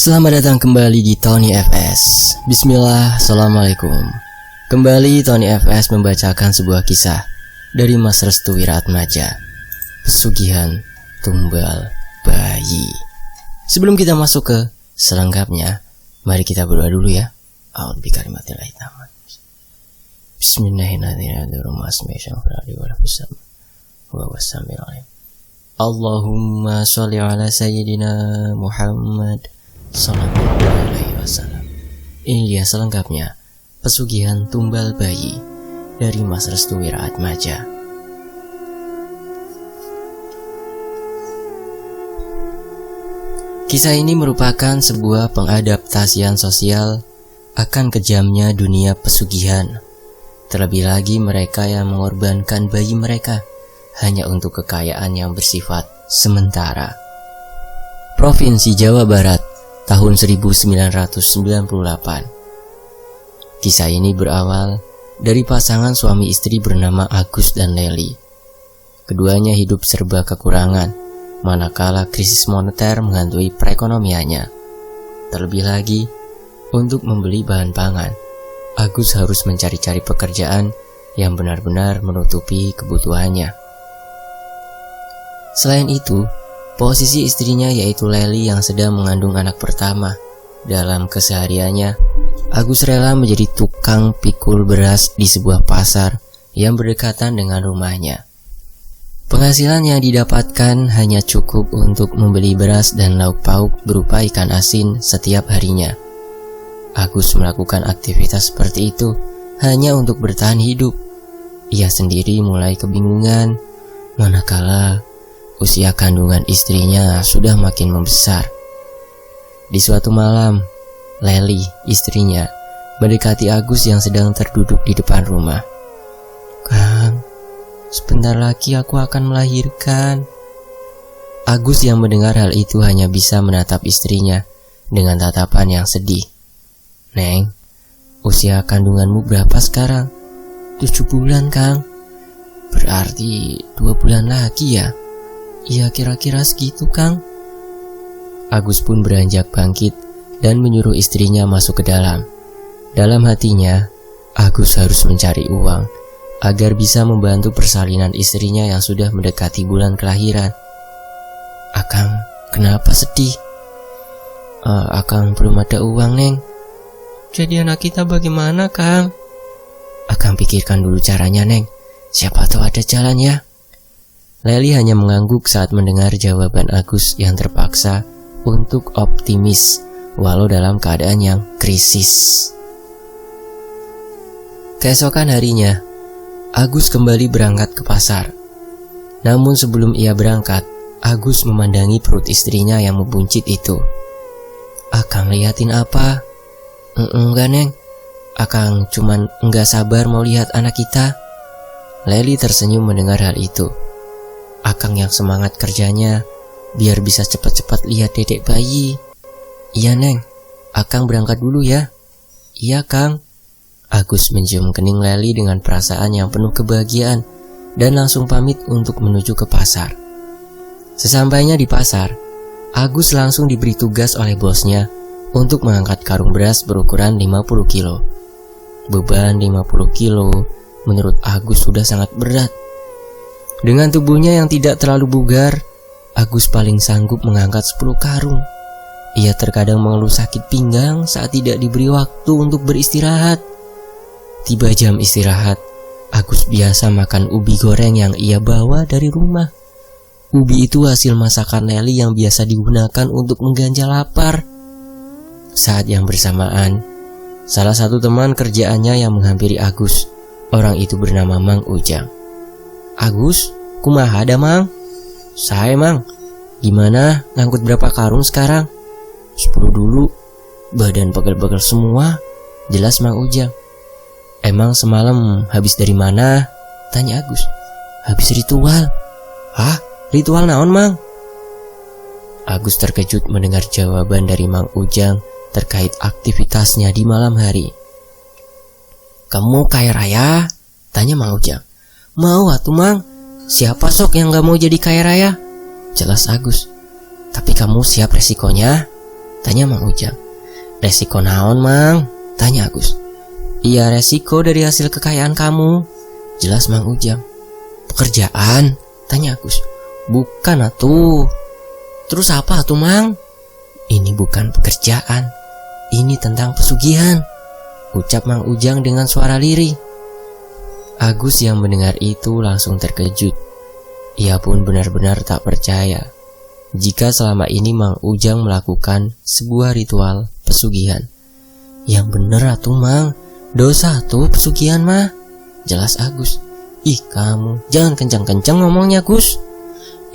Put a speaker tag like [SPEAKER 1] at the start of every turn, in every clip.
[SPEAKER 1] Selamat datang kembali di Tony FS. Bismillah, Assalamualaikum. Kembali Tony FS membacakan sebuah kisah dari Mas Restu Wiratmaja, Pesugihan Tumbal Bayi. Sebelum kita masuk ke selengkapnya, mari kita berdoa dulu ya. A'udzubillahi taala. Bismillahirrahmanirrahim. Allahumma sholli ala sayyidina Muhammad sallallahu alaihi wasallam. Ini dia selengkapnya Pesugihan Tumbal Bayi dari Mas Restu Wiratmaja. Kisah ini merupakan sebuah pengadaptasian sosial akan kejamnya dunia pesugihan. Terlebih lagi mereka yang mengorbankan bayi mereka hanya untuk kekayaan yang bersifat sementara. Provinsi Jawa Barat, tahun 1998. Kisah ini berawal dari pasangan suami istri bernama Agus dan Leli. Keduanya hidup serba kekurangan, manakala krisis moneter menghantui perekonomiannya. Terlebih lagi, untuk membeli bahan pangan, Agus harus mencari-cari pekerjaan yang benar-benar menutupi kebutuhannya. Selain itu, posisi istrinya yaitu Leli yang sedang mengandung anak pertama. Dalam kesehariannya, Agus rela menjadi tukang pikul beras di sebuah pasar yang berdekatan dengan rumahnya. Penghasilan yang didapatkan hanya cukup untuk membeli beras dan lauk pauk berupa ikan asin setiap harinya. Agus melakukan aktivitas seperti itu hanya untuk bertahan hidup. Ia sendiri mulai kebingungan manakala usia kandungan istrinya sudah makin membesar. Di suatu malam, Leli, istrinya, mendekati Agus yang sedang terduduk di depan rumah. "Kang, sebentar lagi aku akan melahirkan." Agus yang mendengar hal itu hanya bisa menatap istrinya dengan tatapan yang sedih. "Neng, usia kandunganmu berapa sekarang?" 7 bulan, Kang." "Berarti 2 bulan lagi ya?" "Iya, kira-kira segitu, Kang." Agus pun beranjak bangkit dan menyuruh istrinya masuk ke dalam. Dalam hatinya, Agus harus mencari uang agar bisa membantu persalinan istrinya yang sudah mendekati bulan kelahiran. "Akang, kenapa sedih?" Akang belum ada uang, Neng." "Jadi anak kita bagaimana, Kang?" "Akang pikirkan dulu caranya, Neng. Siapa tahu ada jalan ya." Leli hanya mengangguk saat mendengar jawaban Agus yang terpaksa untuk optimis walau dalam keadaan yang krisis. Keesokan harinya, Agus kembali berangkat ke pasar. Namun sebelum ia berangkat, Agus memandangi perut istrinya yang membuncit itu. "Akang liatin apa?" Enggak, Neng. Akang cuman enggak sabar mau lihat anak kita." Leli tersenyum mendengar hal itu. Akang yang semangat kerjanya biar bisa cepat-cepat lihat dedek bayi. "Iya, Neng. Akang berangkat dulu ya." "Iya, Kang." Agus mencium kening Leli dengan perasaan yang penuh kebahagiaan dan langsung pamit untuk menuju ke pasar. Sesampainya di pasar, Agus langsung diberi tugas oleh bosnya untuk mengangkat karung beras berukuran 50 kilo. Beban 50 kilo menurut Agus sudah sangat berat. Dengan tubuhnya yang tidak terlalu bugar, Agus paling sanggup mengangkat 10 karung. Ia terkadang mengeluh sakit pinggang saat tidak diberi waktu untuk beristirahat. Tiba jam istirahat, Agus biasa makan ubi goreng yang ia bawa dari rumah. Ubi itu hasil masakan Leli yang biasa digunakan untuk mengganjal lapar. Saat yang bersamaan, salah satu teman kerjaannya yang menghampiri Agus. Orang itu bernama Mang Ujang. "Agus, kumaha ada, Mang?" "Saya, Mang. Gimana, ngangkut berapa karung sekarang?" 10 dulu. Badan pegel-pegel semua. Jelas Mang Ujang. "Emang semalam habis dari mana?" tanya Agus. "Habis ritual." "Hah? Ritual naon, Mang?" Agus terkejut mendengar jawaban dari Mang Ujang terkait aktivitasnya di malam hari. "Kamu kaya raya?" tanya Mang Ujang. "Mau atuh, Mang. Siapa sok yang gak mau jadi kaya raya?" Jelas Agus. "Tapi kamu siap resikonya?" Tanya Mang Ujang. Resiko naon, Mang? Tanya Agus. Iya, resiko dari hasil kekayaan kamu, jelas Mang Ujang. Pekerjaan? Tanya Agus. Bukan atuh. Terus apa atuh, Mang? Ini bukan pekerjaan, ini tentang pesugihan, ucap Mang Ujang dengan suara lirih. Agus yang mendengar itu langsung terkejut. Ia pun benar-benar tak percaya jika selama ini Mang Ujang melakukan sebuah ritual pesugihan. Yang bener atuh, Mang, dosa tuh pesugihan mah, jelas Agus. Ih kamu, jangan kencang-kencang ngomongnya, Gus.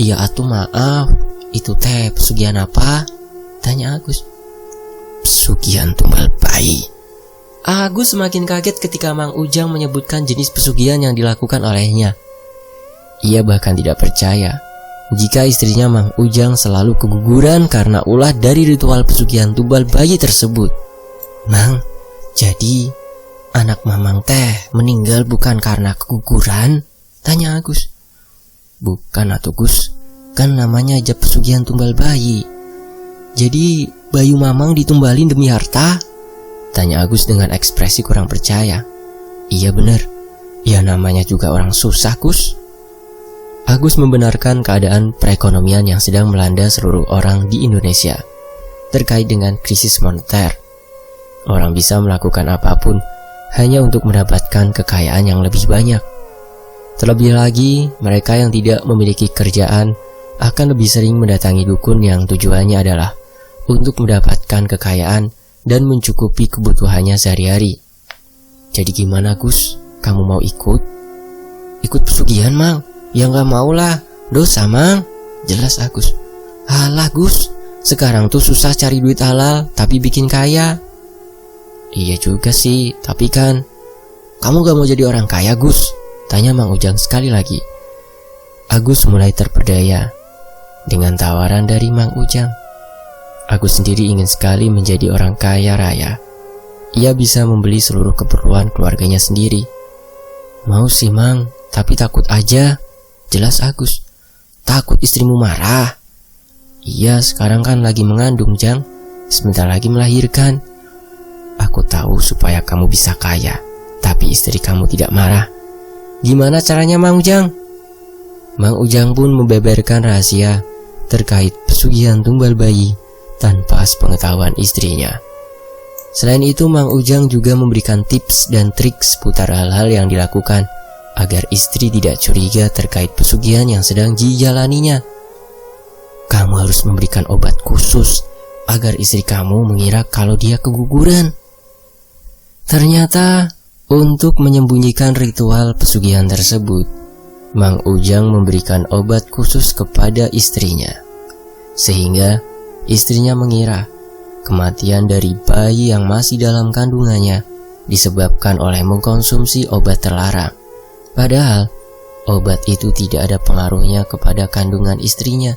[SPEAKER 1] Iya atuh, maaf, itu teh pesugihan apa? Tanya Agus. Pesugihan tumbal bayi. Agus semakin kaget ketika Mang Ujang menyebutkan jenis pesugihan yang dilakukan olehnya. Ia bahkan tidak percaya jika istrinya Mang Ujang selalu keguguran karena ulah dari ritual pesugihan tumbal bayi tersebut. Mang, jadi anak Mamang teh meninggal bukan karena keguguran? Tanya Agus. Bukan atuh, Gus, kan namanya aja pesugihan tumbal bayi. Jadi bayu Mamang ditumbalin demi harta? Tanya Agus dengan ekspresi kurang percaya. Iya bener, ya namanya juga orang susah, Gus. Agus membenarkan keadaan perekonomian yang sedang melanda seluruh orang di Indonesia terkait dengan krisis moneter. Orang bisa melakukan apapun hanya untuk mendapatkan kekayaan yang lebih banyak. Terlebih lagi, mereka yang tidak memiliki kerjaan akan lebih sering mendatangi dukun yang tujuannya adalah untuk mendapatkan kekayaan dan mencukupi kebutuhannya sehari-hari. Jadi gimana, Gus? Kamu mau ikut? Ikut pesugihan, Mang? Ya gak mau lah, dosa, Mang, jelas Agus. Alah, Gus, sekarang tuh susah cari duit halal tapi bikin kaya. Iya juga sih, tapi kan kamu gak mau jadi orang kaya, Gus? Tanya Mang Ujang sekali lagi. Agus mulai terperdaya dengan tawaran dari Mang Ujang. Agus sendiri ingin sekali menjadi orang kaya raya. Ia bisa membeli seluruh keperluan keluarganya sendiri. Mau sih, Mang, tapi takut aja, jelas Agus. Takut istrimu marah? Iya, sekarang kan lagi mengandung, Jang. Sebentar lagi melahirkan. Aku tahu supaya kamu bisa kaya, tapi istri kamu tidak marah. Gimana caranya, Mang Ujang? Mang Ujang pun membeberkan rahasia terkait pesugihan tumbal bayi tanpa sepengetahuan istrinya. Selain itu, Mang Ujang juga memberikan tips dan trik seputar hal-hal yang dilakukan agar istri tidak curiga terkait pesugihan yang sedang dijalaninya. Kamu harus memberikan obat khusus agar istri kamu mengira kalau dia keguguran. Ternyata, untuk menyembunyikan ritual pesugihan tersebut, Mang Ujang memberikan obat khusus kepada istrinya, sehingga istrinya mengira kematian dari bayi yang masih dalam kandungannya disebabkan oleh mengkonsumsi obat terlarang. Padahal, obat itu tidak ada pengaruhnya kepada kandungan istrinya.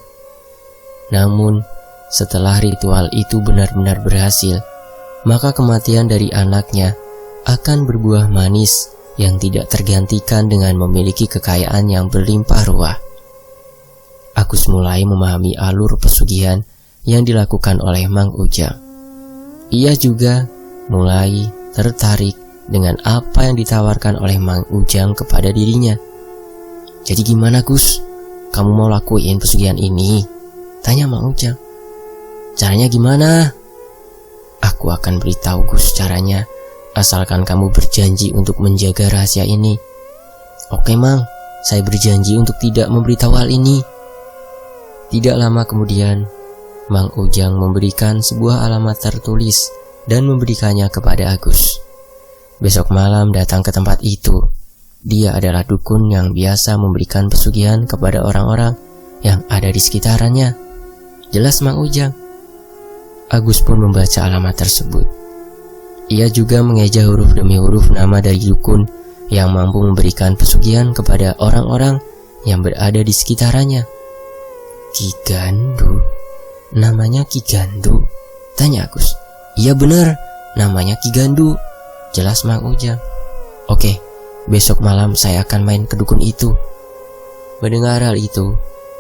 [SPEAKER 1] Namun, setelah ritual itu benar-benar berhasil, maka kematian dari anaknya akan berbuah manis yang tidak tergantikan dengan memiliki kekayaan yang berlimpah ruah. Agus mulai memahami alur pesugihan yang dilakukan oleh Mang Ujang. Ia juga mulai tertarik dengan apa yang ditawarkan oleh Mang Ujang kepada dirinya. Jadi gimana, Gus? Kamu mau lakuin pesugihan ini? Tanya Mang Ujang. Caranya gimana? Aku akan beritahu, Gus, caranya, asalkan kamu berjanji untuk menjaga rahasia ini. Oke, Mang, saya berjanji untuk tidak memberitahu hal ini. Tidak lama kemudian, Mang Ujang memberikan sebuah alamat tertulis dan memberikannya kepada Agus. Besok malam datang ke tempat itu. Dia adalah dukun yang biasa memberikan pesugihan kepada orang-orang yang ada di sekitarannya, jelas Mang Ujang. Agus pun membaca alamat tersebut. Ia juga mengeja huruf demi huruf nama dari dukun yang mampu memberikan pesugihan kepada orang-orang yang berada di sekitarannya. Ki Gandu? Namanya Ki Gandu? Tanya Agus. Iya benar, namanya Ki Gandu, jelas Mang Ujang. Oke, besok malam saya akan main ke dukun itu. Mendengar hal itu,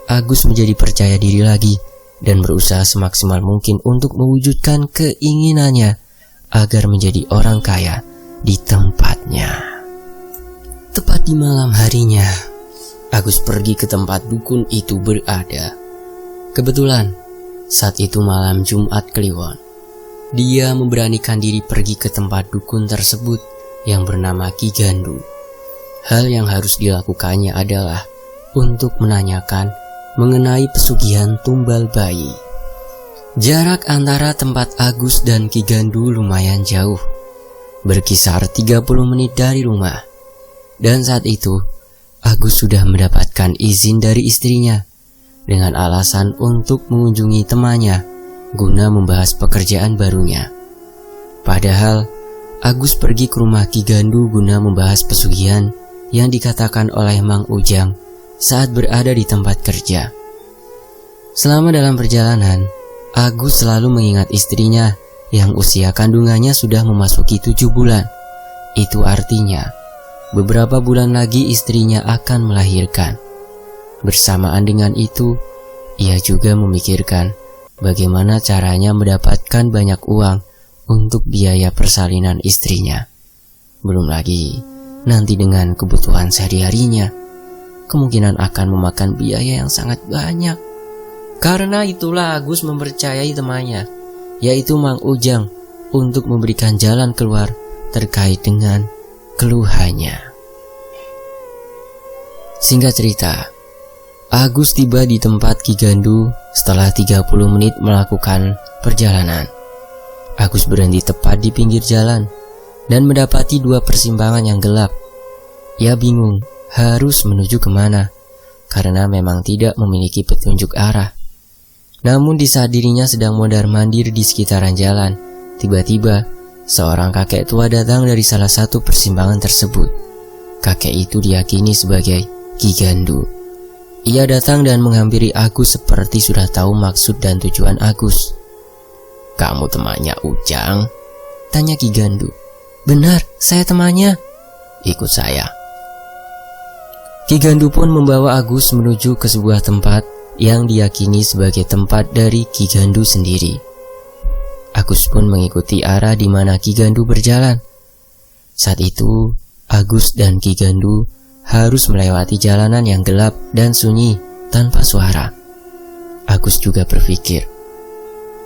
[SPEAKER 1] Agus menjadi percaya diri lagi dan berusaha semaksimal mungkin untuk mewujudkan keinginannya agar menjadi orang kaya di tempatnya. Tepat di malam harinya, Agus pergi ke tempat dukun itu berada. Kebetulan, saat itu malam Jumat Kliwon. Dia memberanikan diri pergi ke tempat dukun tersebut yang bernama Ki Gandu. Hal yang harus dilakukannya adalah untuk menanyakan mengenai pesugihan tumbal bayi. Jarak antara tempat Agus dan Ki Gandu lumayan jauh, berkisar 30 menit dari rumah. Dan saat itu, Agus sudah mendapatkan izin dari istrinya dengan alasan untuk mengunjungi temannya guna membahas pekerjaan barunya. Padahal, Agus pergi ke rumah Ki Gandu guna membahas pesugihan yang dikatakan oleh Mang Ujang saat berada di tempat kerja. Selama dalam perjalanan, Agus selalu mengingat istrinya yang usia kandungannya sudah memasuki 7 bulan. Itu artinya, beberapa bulan lagi istrinya akan melahirkan. Bersamaan dengan itu, ia juga memikirkan bagaimana caranya mendapatkan banyak uang untuk biaya persalinan istrinya. Belum lagi, nanti dengan kebutuhan sehari-harinya, kemungkinan akan memakan biaya yang sangat banyak. Karena itulah Agus mempercayai temannya, yaitu Mang Ujang, untuk memberikan jalan keluar terkait dengan keluhannya. Singkat cerita, Agus tiba di tempat Ki Gandu setelah 30 menit melakukan perjalanan. Agus berhenti tepat di pinggir jalan dan mendapati 2 persimpangan yang gelap. Ia bingung harus menuju kemana, karena memang tidak memiliki petunjuk arah. Namun di saat dirinya sedang mondar-mandir di sekitaran jalan, tiba-tiba seorang kakek tua datang dari salah satu persimpangan tersebut. Kakek itu diyakini sebagai Ki Gandu. Ia datang dan menghampiri Agus seperti sudah tahu maksud dan tujuan Agus. "Kamu temannya Ujang?" tanya Ki Gandu. "Benar, saya temannya." "Ikut saya." Ki Gandu pun membawa Agus menuju ke sebuah tempat yang diyakini sebagai tempat dari Ki Gandu sendiri. Agus pun mengikuti arah di mana Ki Gandu berjalan. Saat itu, Agus dan Ki Gandu harus melewati jalanan yang gelap dan sunyi tanpa suara. Agus juga berpikir,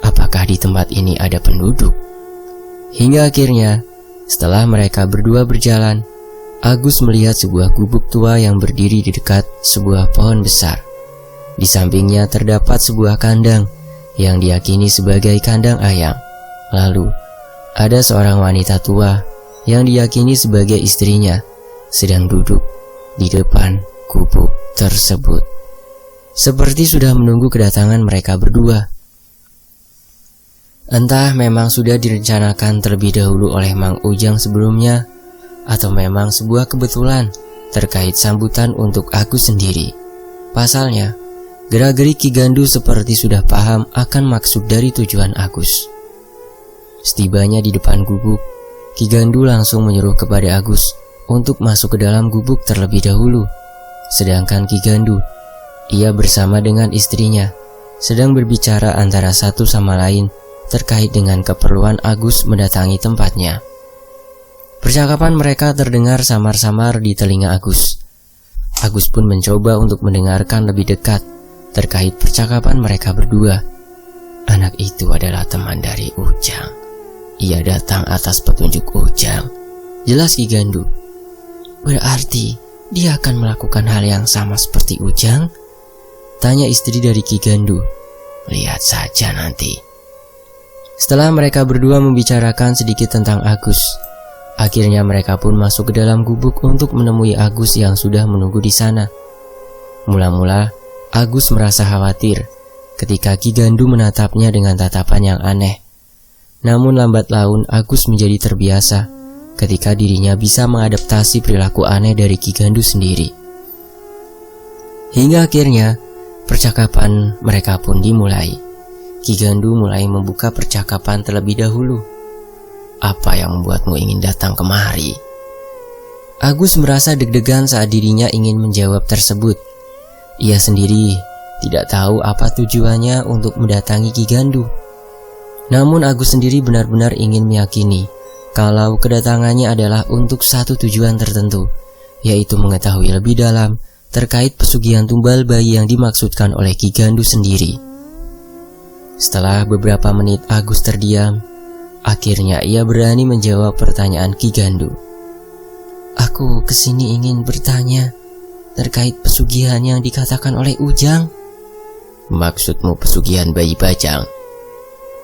[SPEAKER 1] apakah di tempat ini ada penduduk? Hingga akhirnya, setelah mereka berdua berjalan, Agus melihat sebuah gubuk tua yang berdiri di dekat sebuah pohon besar. Di sampingnya terdapat sebuah kandang yang diyakini sebagai kandang ayam. Lalu, ada seorang wanita tua yang diyakini sebagai istrinya sedang duduk di depan gubuk tersebut, seperti sudah menunggu kedatangan mereka berdua. Entah memang sudah direncanakan terlebih dahulu oleh Mang Ujang sebelumnya, atau memang sebuah kebetulan terkait sambutan untuk Agus sendiri. Pasalnya, gerak-gerik Ki Gandu seperti sudah paham akan maksud dari tujuan Agus. Setibanya di depan gubuk, Ki Gandu langsung menyuruh kepada Agus untuk masuk ke dalam gubuk terlebih dahulu. Sedangkan Ki Gandu, ia bersama dengan istrinya, sedang berbicara antara satu sama lain terkait dengan keperluan Agus mendatangi tempatnya. Percakapan mereka terdengar samar-samar di telinga Agus. Agus pun mencoba untuk mendengarkan lebih dekat terkait percakapan mereka berdua. Anak itu adalah teman dari Ujang. Ia datang atas petunjuk Ujang, jelas Ki Gandu. Berarti dia akan melakukan hal yang sama seperti Ujang? Tanya istri dari Ki Gandu. Lihat saja nanti. Setelah mereka berdua membicarakan sedikit tentang Agus, akhirnya mereka pun masuk ke dalam gubuk untuk menemui Agus yang sudah menunggu di sana. Mula-mula, Agus merasa khawatir ketika Ki Gandu menatapnya dengan tatapan yang aneh. Namun lambat laun Agus menjadi terbiasa ketika dirinya bisa mengadaptasi perilaku aneh dari Ki Gandu sendiri. Hingga akhirnya, percakapan mereka pun dimulai. Ki Gandu mulai membuka percakapan terlebih dahulu. Apa yang membuatmu ingin datang kemari? Agus merasa deg-degan saat dirinya ingin menjawab tersebut. Ia sendiri tidak tahu apa tujuannya untuk mendatangi Ki Gandu. Namun Agus sendiri benar-benar ingin meyakini kalau kedatangannya adalah untuk satu tujuan tertentu, yaitu mengetahui lebih dalam terkait pesugihan tumbal bayi yang dimaksudkan oleh Ki Gandu sendiri. Setelah beberapa menit Agus terdiam, akhirnya ia berani menjawab pertanyaan Ki Gandu. "Aku kesini ingin bertanya terkait pesugihan yang dikatakan oleh Ujang."
[SPEAKER 2] "Maksudmu pesugihan bayi bajang?"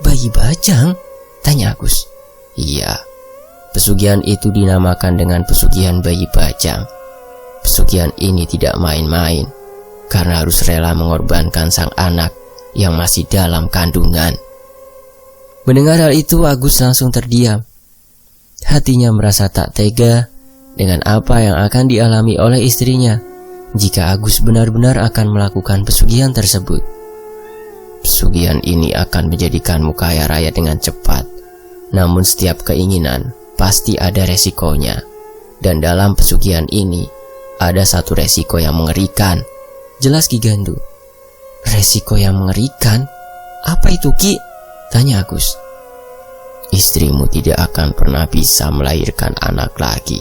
[SPEAKER 1] "Bayi bajang?" tanya Agus.
[SPEAKER 2] "Iya, pesugihan itu dinamakan dengan pesugihan bayi bajang. Pesugihan ini tidak main-main, karena harus rela mengorbankan sang anak yang masih dalam kandungan."
[SPEAKER 1] Mendengar hal itu, Agus langsung terdiam. Hatinya merasa tak tega dengan apa yang akan dialami oleh istrinya jika Agus benar-benar akan melakukan pesugihan tersebut.
[SPEAKER 2] "Pesugihan ini akan menjadikanmu kaya raya dengan cepat. Namun setiap keinginan pasti ada resikonya. Dan dalam pesugihan ini ada satu resiko yang mengerikan,"
[SPEAKER 1] jelas Ki Gandu. "Resiko yang mengerikan? Apa itu, Ki?" tanya Agus.
[SPEAKER 2] "Istrimu tidak akan pernah bisa melahirkan anak lagi.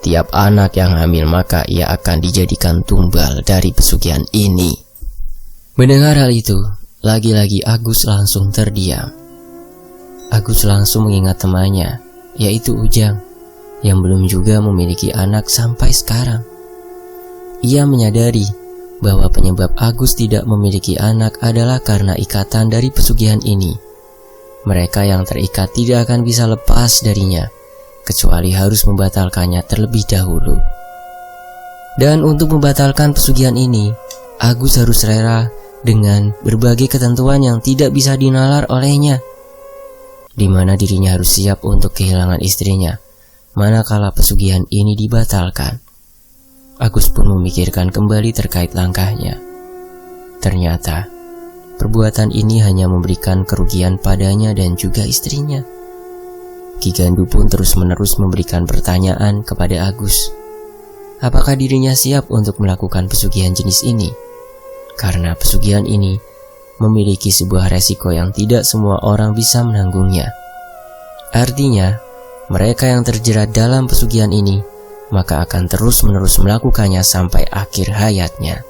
[SPEAKER 2] Tiap anak yang hamil maka ia akan dijadikan tumbal dari pesugihan ini."
[SPEAKER 1] Mendengar hal itu, lagi-lagi Agus langsung terdiam. Agus langsung mengingat temannya, yaitu Ujang, yang belum juga memiliki anak sampai sekarang. Ia menyadari bahwa penyebab Agus tidak memiliki anak adalah karena ikatan dari pesugihan ini. Mereka yang terikat tidak akan bisa lepas darinya, kecuali harus membatalkannya terlebih dahulu. Dan untuk membatalkan pesugihan ini, Agus harus rela dengan berbagai ketentuan yang tidak bisa dinalar olehnya, di mana dirinya harus siap untuk kehilangan istrinya manakala pesugihan ini dibatalkan. Agus pun memikirkan kembali terkait langkahnya. Ternyata perbuatan ini hanya memberikan kerugian padanya dan juga istrinya. Ki Gandu pun terus-menerus memberikan pertanyaan kepada Agus. Apakah dirinya siap untuk melakukan pesugihan jenis ini? Karena pesugihan ini memiliki sebuah resiko yang tidak semua orang bisa menanggungnya. Artinya, mereka yang terjerat dalam pesugihan ini maka akan terus-menerus melakukannya sampai akhir hayatnya.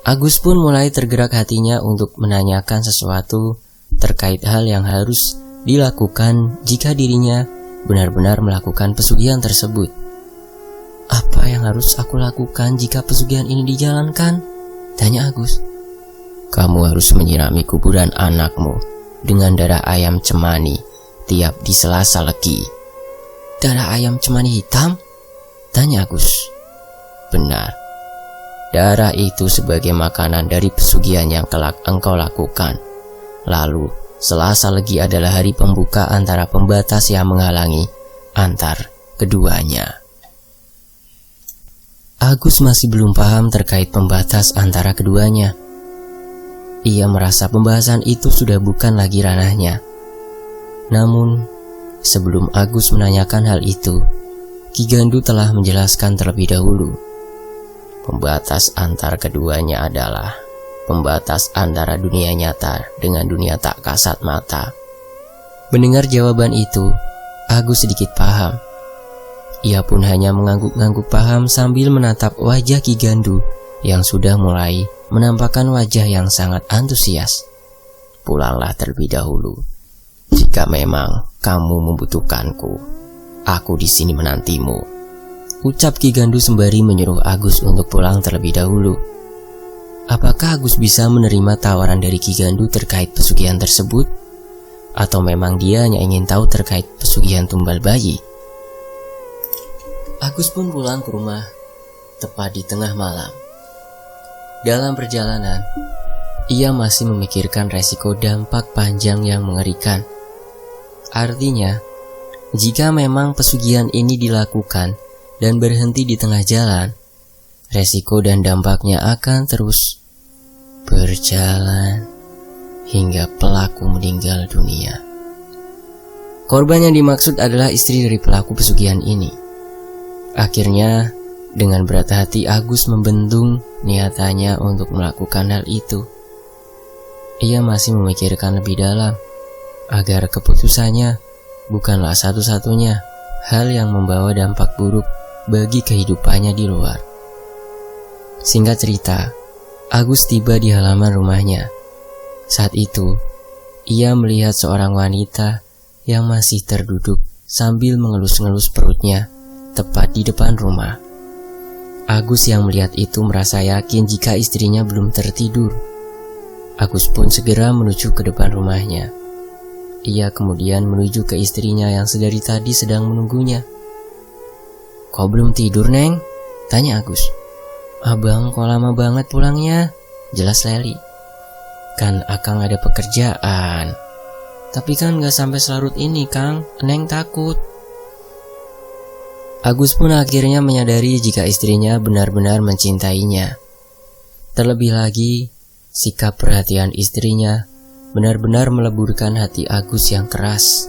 [SPEAKER 1] Agus pun mulai tergerak hatinya untuk menanyakan sesuatu terkait hal yang harus dilakukan jika dirinya benar-benar melakukan pesugihan tersebut. "Apa yang harus aku lakukan jika pesugihan ini dijalankan?" tanya Agus.
[SPEAKER 2] "Kamu harus menyirami kuburan anakmu dengan darah ayam cemani tiap di Selasa Legi."
[SPEAKER 1] "Darah ayam cemani hitam?" tanya Agus.
[SPEAKER 2] "Benar. Darah itu sebagai makanan dari pesugihan yang kelak engkau lakukan. Lalu Selasa Legi adalah hari pembuka antara pembatas yang menghalangi antar keduanya."
[SPEAKER 1] Agus masih belum paham terkait pembatas antara keduanya. Ia merasa pembahasan itu sudah bukan lagi ranahnya. Namun, sebelum Agus menanyakan hal itu, Ki Gandu telah menjelaskan terlebih dahulu.
[SPEAKER 2] Pembatas antar keduanya adalah pembatas antara dunia nyata dengan dunia tak kasat mata.
[SPEAKER 1] Mendengar jawaban itu, Agus sedikit paham. Ia pun hanya mengangguk-angguk paham sambil menatap wajah Ki Gandu yang sudah mulai menampakkan wajah yang sangat antusias.
[SPEAKER 2] "Pulanglah terlebih dahulu. Jika memang kamu membutuhkanku, aku di sini menantimu,"
[SPEAKER 1] ucap Ki Gandu sembari menyuruh Agus untuk pulang terlebih dahulu. Apakah Agus bisa menerima tawaran dari Ki Gandu terkait pesugihan tersebut? Atau memang dia hanya ingin tahu terkait pesugihan tumbal bayi? Agus pun pulang ke rumah tepat di tengah malam. Dalam perjalanan, ia masih memikirkan resiko dampak panjang yang mengerikan. Artinya, jika memang pesugihan ini dilakukan dan berhenti di tengah jalan, resiko dan dampaknya akan terus berjalan hingga pelaku meninggal dunia. Korban yang dimaksud adalah istri dari pelaku pesugihan ini. Akhirnya, dengan berat hati Agus membendung niatannya untuk melakukan hal itu. Ia masih memikirkan lebih dalam agar keputusannya bukanlah satu-satunya hal yang membawa dampak buruk bagi kehidupannya di luar. Singkat cerita, Agus tiba di halaman rumahnya. Saat itu, ia melihat seorang wanita yang masih terduduk sambil mengelus-ngelus perutnya tepat di depan rumah. Agus yang melihat itu merasa yakin jika istrinya belum tertidur. Agus pun segera menuju ke depan rumahnya. Ia kemudian menuju ke istrinya yang sedari tadi sedang menunggunya. "Kok belum tidur, Neng?" tanya Agus. "Abang kok lama banget pulangnya?" jelas Leli. "Kan Akang ada pekerjaan." "Tapi kan gak sampai selarut ini, Kang. Neng takut." Agus pun akhirnya menyadari jika istrinya benar-benar mencintainya. Terlebih lagi, sikap perhatian istrinya benar-benar meleburkan hati Agus yang keras.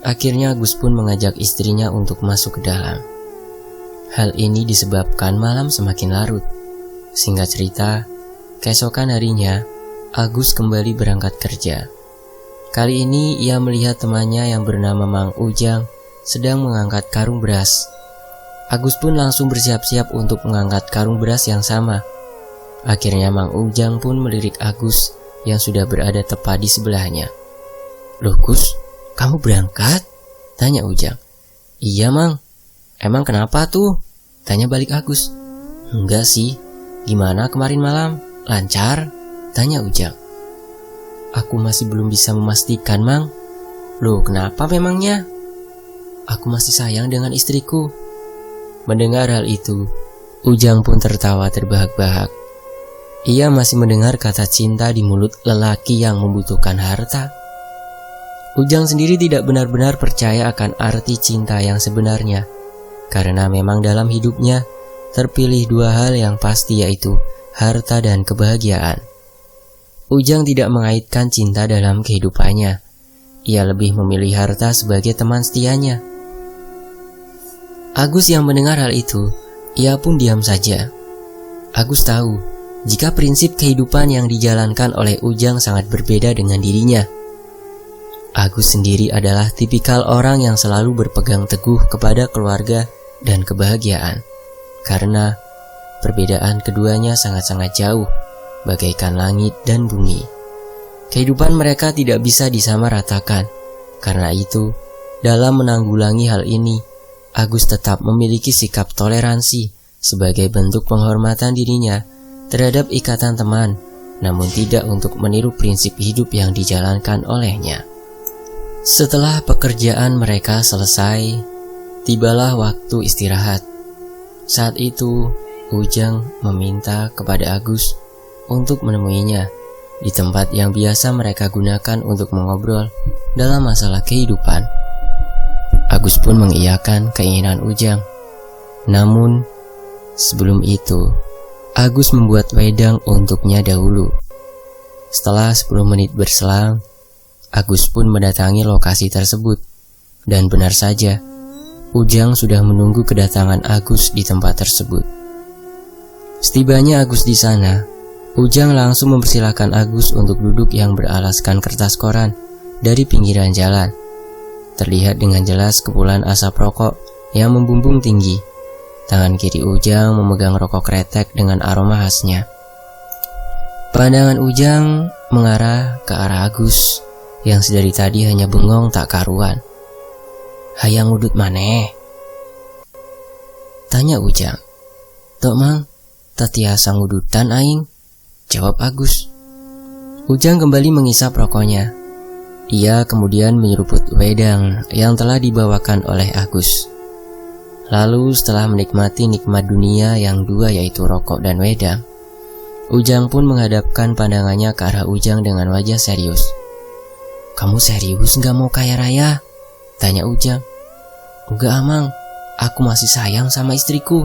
[SPEAKER 1] Akhirnya Agus pun mengajak istrinya untuk masuk ke dalam. Hal ini disebabkan malam semakin larut. Singkat cerita, keesokan harinya, Agus kembali berangkat kerja. Kali ini ia melihat temannya yang bernama Mang Ujang sedang mengangkat karung beras. Agus pun langsung bersiap-siap untuk mengangkat karung beras yang sama. Akhirnya Mang Ujang pun melirik Agus yang sudah berada tepat di sebelahnya. "Loh Gus, kamu berangkat?" tanya Ujang. "Iya Mang." "Emang kenapa tuh?" tanya balik Agus. "Enggak sih, gimana kemarin malam? Lancar?" tanya Ujang. "Aku masih belum bisa memastikan Mang." "Loh kenapa memangnya?" "Aku masih sayang dengan istriku." Mendengar hal itu, Ujang pun tertawa terbahak-bahak. Ia masih mendengar kata cinta di mulut lelaki yang membutuhkan harta. Ujang sendiri tidak benar-benar percaya akan arti cinta yang sebenarnya, karena memang dalam hidupnya terpilih dua hal yang pasti, yaitu harta dan kebahagiaan. Ujang tidak mengaitkan cinta dalam kehidupannya. Ia lebih memilih harta sebagai teman setianya. Agus yang mendengar hal itu, ia pun diam saja. Agus tahu jika prinsip kehidupan yang dijalankan oleh Ujang sangat berbeda dengan dirinya. Agus sendiri adalah tipikal orang yang selalu berpegang teguh kepada keluarga dan kebahagiaan, karena perbedaan keduanya sangat-sangat jauh, bagaikan langit dan bumi. Kehidupan mereka tidak bisa disamaratakan. Karena itu, dalam menanggulangi hal ini, Agus tetap memiliki sikap toleransi sebagai bentuk penghormatan dirinya terhadap ikatan teman, namun tidak untuk meniru prinsip hidup yang dijalankan olehnya. Setelah pekerjaan mereka selesai, tibalah waktu istirahat. Saat itu, Ujang meminta kepada Agus untuk menemuinya di tempat yang biasa mereka gunakan untuk mengobrol dalam masalah kehidupan. Agus pun mengiyakan keinginan Ujang. Namun, sebelum itu, Agus membuat wedang untuknya dahulu. Setelah 10 menit berselang, Agus pun mendatangi lokasi tersebut. Dan benar saja, Ujang sudah menunggu kedatangan Agus di tempat tersebut. Setibanya Agus di sana, Ujang langsung mempersilahkan Agus untuk duduk yang beralaskan kertas koran dari pinggiran jalan. Terlihat dengan jelas kepulan asap rokok yang membumbung tinggi. Tangan kiri Ujang memegang rokok kretek dengan aroma khasnya. Pandangan Ujang mengarah ke arah Agus yang sedari tadi hanya bengong tak karuan. "Hayang ngudut maneh?" tanya Ujang. "Tok Mang, tetiasa ngudutan aing," jawab Agus. Ujang kembali mengisap rokoknya. Ia kemudian menyeruput wedang yang telah dibawakan oleh Agus. Lalu setelah menikmati nikmat dunia yang dua, yaitu rokok dan wedang, Ujang pun menghadapkan pandangannya ke arah Ujang dengan wajah serius. "Kamu serius gak mau kaya raya?" tanya Ujang. "Enggak Amang, aku masih sayang sama istriku."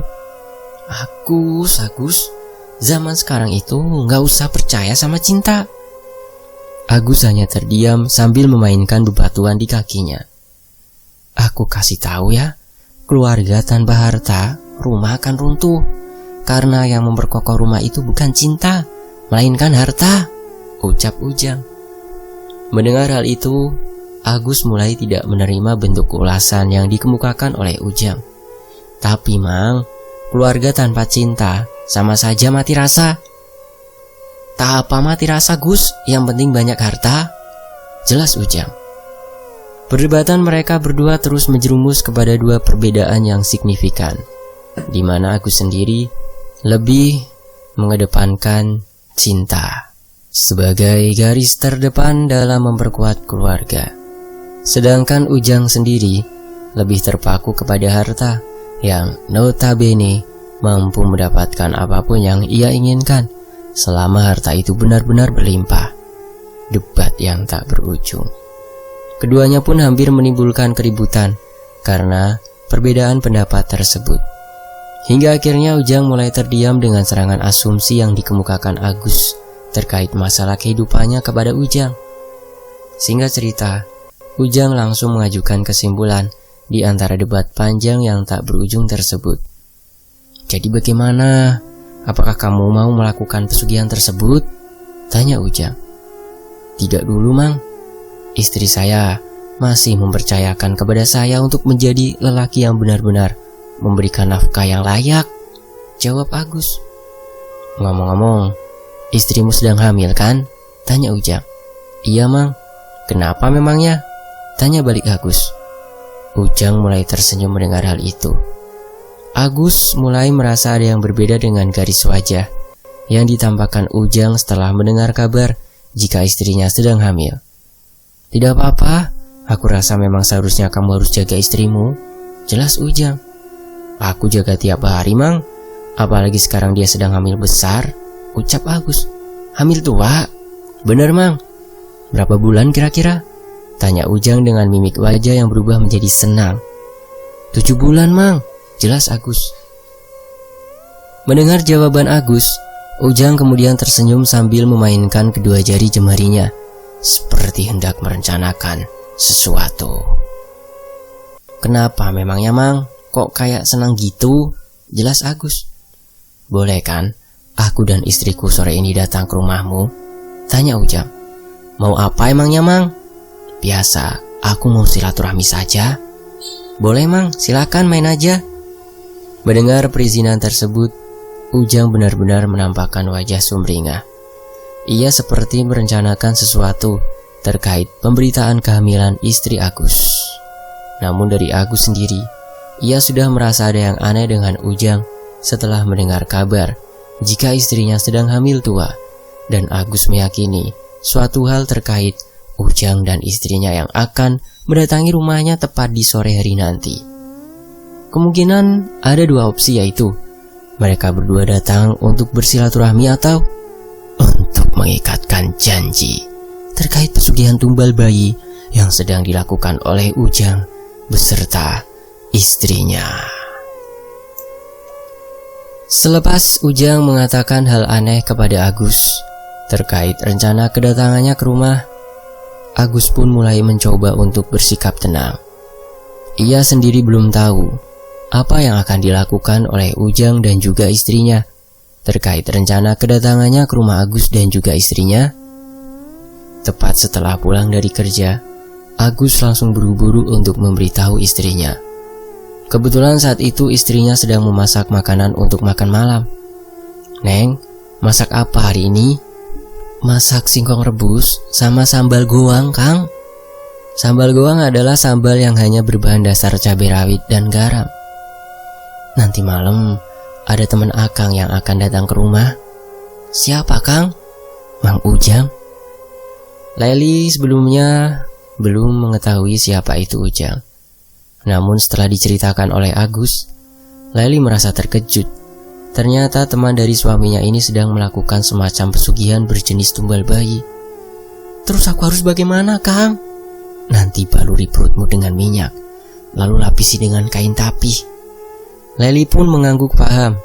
[SPEAKER 1] Agus, zaman sekarang itu gak usah percaya sama cinta." Agus hanya terdiam sambil memainkan bebatuan di kakinya. "Aku kasih tahu ya, keluarga tanpa harta, rumah akan runtuh. karena yang memperkokoh rumah itu bukan cinta, melainkan harta, ucap Ujang. Mendengar hal itu, Agus mulai tidak menerima bentuk ulasan yang dikemukakan oleh Ujang. Tapi Mang, keluarga tanpa cinta sama saja mati rasa. Tak apa mati rasa Gus, yang penting banyak harta, jelas Ujang. Perdebatan mereka berdua terus menjerumus kepada dua perbedaan yang signifikan, di mana Agus sendiri lebih mengedepankan cinta sebagai garis terdepan dalam memperkuat keluarga. Sedangkan Ujang sendiri lebih terpaku kepada harta yang notabene mampu mendapatkan apapun yang ia inginkan selama harta itu benar-benar berlimpah. Debat yang tak berujung. Keduanya pun hampir menimbulkan keributan karena perbedaan pendapat tersebut. Hingga akhirnya Ujang mulai terdiam dengan serangan asumsi yang dikemukakan Agus terkait masalah kehidupannya kepada Ujang. Singkat cerita, Ujang langsung mengajukan kesimpulan di antara debat panjang yang tak berujung tersebut. Jadi bagaimana? Apakah kamu mau melakukan pesugihan tersebut? Tanya Ujang. Tidak dulu Mang. Istri saya masih mempercayakan kepada saya untuk menjadi lelaki yang benar-benar memberikan nafkah yang layak, jawab Agus. Ngomong-ngomong, istrimu sedang hamil kan? Tanya Ujang. Iya Mang. Kenapa memangnya? Tanya balik Agus. Ujang mulai tersenyum mendengar hal itu. Agus mulai merasa ada yang berbeda dengan garis wajah yang ditampakkan Ujang setelah mendengar kabar jika istrinya sedang hamil. Tidak apa-apa, aku rasa memang seharusnya kamu harus jaga istrimu, jelas Ujang. Aku jaga tiap hari Mang, apalagi sekarang dia sedang hamil besar, ucap Agus. Hamil tua? Bener Mang. Berapa bulan kira-kira? Tanya Ujang dengan mimik wajah yang berubah menjadi senang. 7 bulan Mang, jelas Agus. Mendengar jawaban Agus, Ujang kemudian tersenyum sambil memainkan kedua jari jemarinya, seperti hendak merencanakan sesuatu. Kenapa memangnya Mang? Kok kayak senang gitu? Jelas Agus. Boleh kan aku dan istriku sore ini datang ke rumahmu? Tanya Ujang. Mau apa emangnya Mang? Biasa, aku mau silaturahmi saja. Boleh Mang, silakan main aja. Mendengar perizinan tersebut, Ujang benar-benar menampakkan wajah sumringah. Ia seperti merencanakan sesuatu terkait pemberitaan kehamilan istri Agus. Namun dari Agus sendiri, ia sudah merasa ada yang aneh dengan Ujang setelah mendengar kabar jika istrinya sedang hamil tua, dan Agus meyakini suatu hal terkait Ujang dan istrinya yang akan mendatangi rumahnya tepat di sore hari nanti. Kemungkinan ada dua opsi, yaitu mereka berdua datang untuk bersilaturahmi atau untuk mengikatkan janji terkait pesugihan tumbal bayi yang sedang dilakukan oleh Ujang beserta istrinya. Selepas Ujang mengatakan hal aneh kepada Agus terkait rencana kedatangannya ke rumah, Agus pun mulai mencoba untuk bersikap tenang. Ia sendiri belum tahu apa yang akan dilakukan oleh Ujang dan juga istrinya terkait rencana kedatangannya ke rumah Agus dan juga istrinya. Tepat setelah pulang dari kerja, Agus langsung buru-buru untuk memberitahu istrinya. Kebetulan saat itu istrinya sedang memasak makanan untuk makan malam. Neng, masak apa hari ini? Masak singkong rebus sama sambal goang, Kang. Sambal goang adalah sambal yang hanya berbahan dasar cabai rawit dan garam. Nanti malam ada teman Akang yang akan datang ke rumah. Siapa Kang? Mang Ujang. Leli sebelumnya belum mengetahui siapa itu Ujang. Namun setelah diceritakan oleh Agus, Leli merasa terkejut. Ternyata teman dari suaminya ini sedang melakukan semacam pesugihan berjenis tumbal bayi. Terus aku harus bagaimana Kang? Nanti baluri perutmu dengan minyak, lalu lapisi dengan kain tapih. Leli pun mengangguk paham.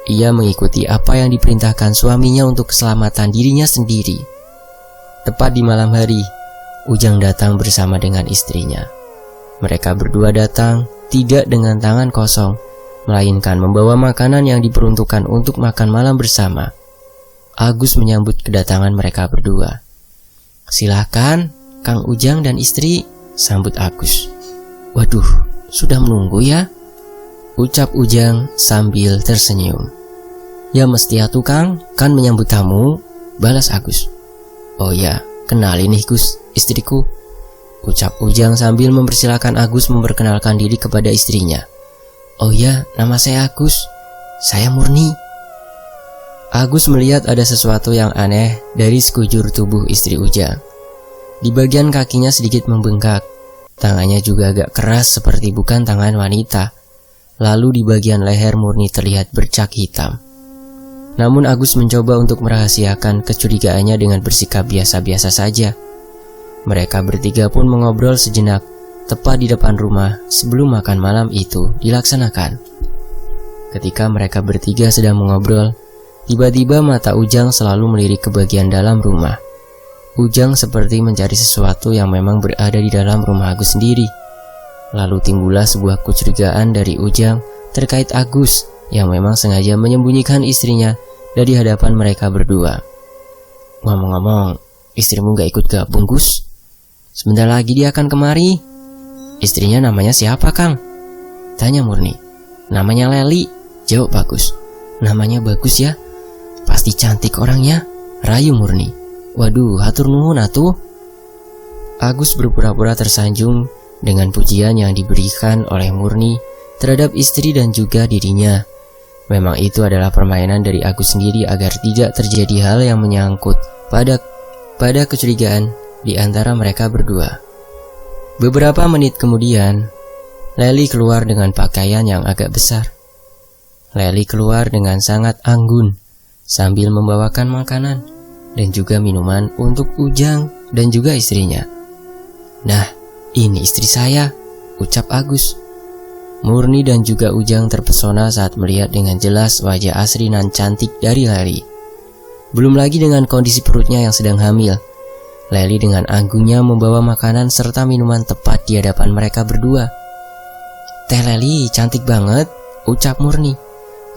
[SPEAKER 1] Ia mengikuti apa yang diperintahkan suaminya untuk keselamatan dirinya sendiri. Tepat di malam hari, Ujang datang bersama dengan istrinya. Mereka berdua datang tidak dengan tangan kosong, melainkan membawa makanan yang diperuntukkan untuk makan malam bersama. Agus menyambut kedatangan mereka berdua. "Silakan, Kang Ujang dan istri," sambut Agus. "Waduh, sudah menunggu ya?" ucap Ujang sambil tersenyum. "Ya mesti atuh Kang, kan menyambut tamu," balas Agus. "Oh ya, kenalin nih Gus, istriku," ucap Ujang sambil mempersilahkan Agus memperkenalkan diri kepada istrinya. "Oh ya, nama saya Agus, saya Murni." Agus melihat ada sesuatu yang aneh dari sekujur tubuh istri Ujang. Di bagian kakinya sedikit membengkak, tangannya juga agak keras seperti bukan tangan wanita. Lalu di bagian leher Murni terlihat bercak hitam. Namun Agus mencoba untuk merahasiakan kecurigaannya dengan bersikap biasa-biasa saja. Mereka bertiga pun mengobrol sejenak, tepat di depan rumah sebelum makan malam itu dilaksanakan. Ketika mereka bertiga sedang mengobrol, tiba-tiba mata Ujang selalu melirik ke bagian dalam rumah. Ujang seperti mencari sesuatu yang memang berada di dalam rumah Agus sendiri. Lalu timbullah sebuah kecurigaan dari Ujang terkait Agus yang memang sengaja menyembunyikan istrinya dari hadapan mereka berdua. "Ngomong-ngomong, istrimu gak ikut gabung, Gus? Sebentar lagi dia akan kemari." "Istrinya namanya siapa, Kang?" tanya Murni. "Namanya Leli," jawab Agus. "Namanya bagus ya, pasti cantik orangnya," rayu Murni. "Waduh, hatur nuhun atuh." Agus berpura-pura tersanjung dengan pujian yang diberikan oleh Murni terhadap istri dan juga dirinya. Memang itu adalah permainan dari Agus sendiri agar tidak terjadi hal yang menyangkut pada kecurigaan di antara mereka berdua. Beberapa menit kemudian, Leli keluar dengan pakaian yang agak besar. Leli keluar dengan sangat anggun sambil membawakan makanan dan juga minuman untuk Ujang dan juga istrinya. "Nah, ini istri saya," ucap Agus. Murni dan juga Ujang terpesona saat melihat dengan jelas wajah asri nan cantik dari Leli. Belum lagi dengan kondisi perutnya yang sedang hamil. Leli dengan anggungnya membawa makanan serta minuman tepat di hadapan mereka berdua. "Teh Leli cantik banget," ucap Murni.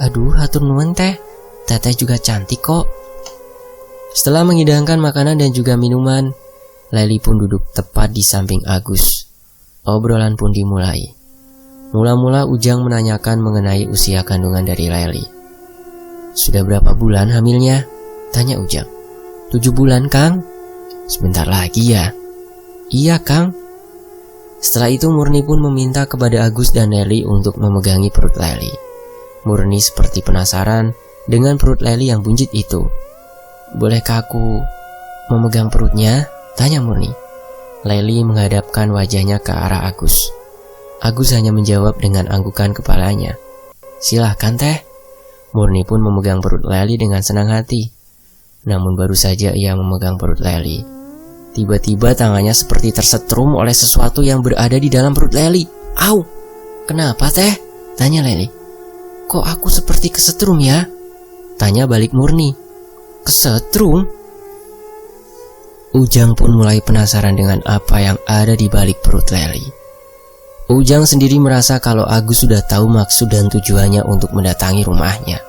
[SPEAKER 1] "Aduh, hatur nuhun teh, teteh juga cantik kok." Setelah menghidangkan makanan dan juga minuman, Leli pun duduk tepat di samping Agus. Obrolan pun dimulai. Mula-mula Ujang menanyakan mengenai usia kandungan dari Leli. "Sudah berapa bulan hamilnya?" tanya Ujang. 7 bulan, Kang." "Sebentar lagi ya?" "Iya, Kang." Setelah itu Murni pun meminta kepada Agus dan Leli untuk memegangi perut Leli. Murni seperti penasaran dengan perut Leli yang buncit itu. "Bolehkah aku memegang perutnya?" tanya Murni. Leli menghadapkan wajahnya ke arah Agus. Agus hanya menjawab dengan anggukan kepalanya. "Silahkan teh." Murni pun memegang perut Leli dengan senang hati. Namun baru saja ia memegang perut Leli, tiba-tiba tangannya seperti tersetrum oleh sesuatu yang berada di dalam perut Leli. "Au, kenapa teh?" tanya Leli. "Kok aku seperti kesetrum ya?" tanya balik Murni. "Kesetrum?" Ujang pun mulai penasaran dengan apa yang ada di balik perut Leli. Ujang sendiri merasa kalau Agus sudah tahu maksud dan tujuannya untuk mendatangi rumahnya.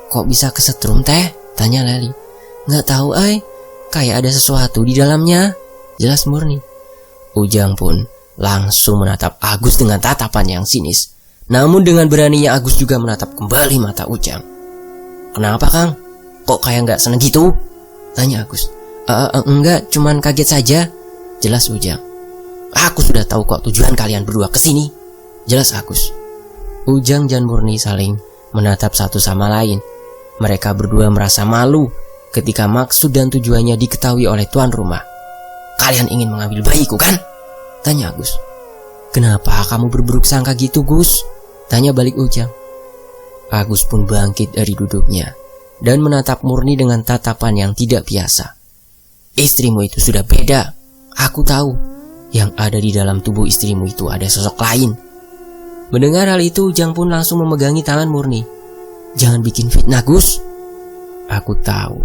[SPEAKER 1] "Kok bisa kesetrum teh?" tanya Leli. "Nggak tahu kayak ada sesuatu di dalamnya," jelas Murni. Ujang pun langsung menatap Agus dengan tatapan yang sinis. Namun dengan beraninya Agus juga menatap kembali mata Ujang. "Kenapa, Kang? Kok kayak nggak seneng gitu?" tanya Agus. Enggak, cuman kaget saja," jelas Ujang. "Aku sudah tahu kok tujuan kalian berdua kesini," jelas Agus. Ujang dan Murni saling menatap satu sama lain. Mereka berdua merasa malu ketika maksud dan tujuannya diketahui oleh tuan rumah. "Kalian ingin mengambil bayiku kan?" tanya Agus. "Kenapa kamu berburuk sangka gitu, Gus?" tanya balik Ujang. Agus pun bangkit dari duduknya dan menatap Murni dengan tatapan yang tidak biasa. "Istrimu itu sudah beda. Aku tahu yang ada di dalam tubuh istrimu itu ada sosok lain." Mendengar hal itu, Ujang pun langsung memegangi tangan Murni. "Jangan bikin fitnah, Gus. Aku tahu